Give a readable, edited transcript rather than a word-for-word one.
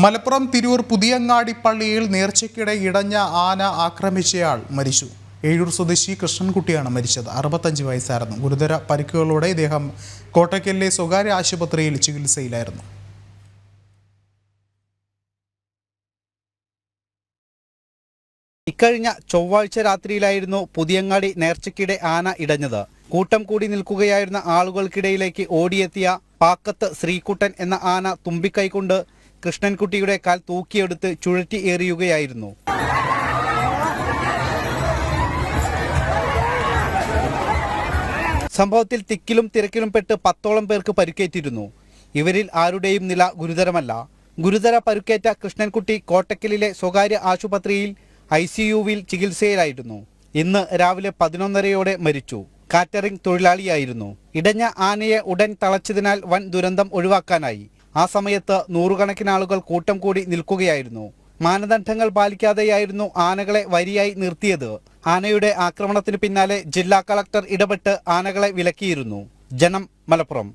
മലപ്പുറം തിരൂർ പുതിയങ്ങാടി പള്ളിയിൽ നേർച്ചയ്ക്കിടെ ഇടഞ്ഞ ആന ആക്രമിച്ചയാൾ മരിച്ചു. ഏഴൂർ സ്വദേശി കൃഷ്ണൻകുട്ടിയാണ് മരിച്ചത്. 65 വയസ്സായിരുന്നു. ഗുരുതര പരിക്കുകളോടെ ഇദ്ദേഹം കോട്ടയ്ക്കലിലെ സ്വകാര്യ ആശുപത്രിയിൽ ചികിത്സയിലായിരുന്നു. ഇക്കഴിഞ്ഞ ചൊവ്വാഴ്ച രാത്രിയിലായിരുന്നു പുതിയങ്ങാടി നേർച്ചയ്ക്കിടെ ആന ഇടഞ്ഞത്. കൂട്ടം കൂടി നിൽക്കുകയായിരുന്ന ആളുകൾക്കിടയിലേക്ക് ഓടിയെത്തിയ പാക്കത്ത് ശ്രീകുട്ടൻ എന്ന ആന തുമ്പിക്കൈകൊണ്ട് കൃഷ്ണൻകുട്ടിയുടെ കാൽ തൂക്കിയെടുത്ത് ചുഴറ്റി എറിയുകയായിരുന്നു. സംഭവത്തിൽ തിക്കിലും തിരക്കിലും പെട്ട് 10ഓളം പേർക്ക് പരിക്കേറ്റിരുന്നു. ഇവരിൽ ആരുടെയും നില ഗുരുതരമല്ല. ഗുരുതര പരുക്കേറ്റ കൃഷ്ണൻകുട്ടി കോട്ടക്കലിലെ സ്വകാര്യ ആശുപത്രിയിൽ ICUവിൽ ചികിത്സയിലായിരുന്നു. ഇന്ന് രാവിലെ 11:30 മരിച്ചു. കാറ്ററിംഗ് തൊഴിലാളിയായിരുന്നു. ഇടഞ്ഞ ആനയെ ഉടൻ തളച്ചതിനാൽ വൻ ദുരന്തം ഒഴിവാക്കാനായി. ആ സമയത്ത് നൂറുകണക്കിന് ആളുകൾ കൂട്ടം കൂടി നിൽക്കുകയായിരുന്നു. മാനദണ്ഡങ്ങൾ പാലിക്കാതെയായിരുന്നു ആനകളെ വരിയായി നിർത്തിയത്. ആനയുടെ ആക്രമണത്തിന് പിന്നാലെ ജില്ലാ കളക്ടർ ഇടപെട്ട് ആനകളെ വിലക്കിയിരുന്നു. ജനം, മലപ്പുറം.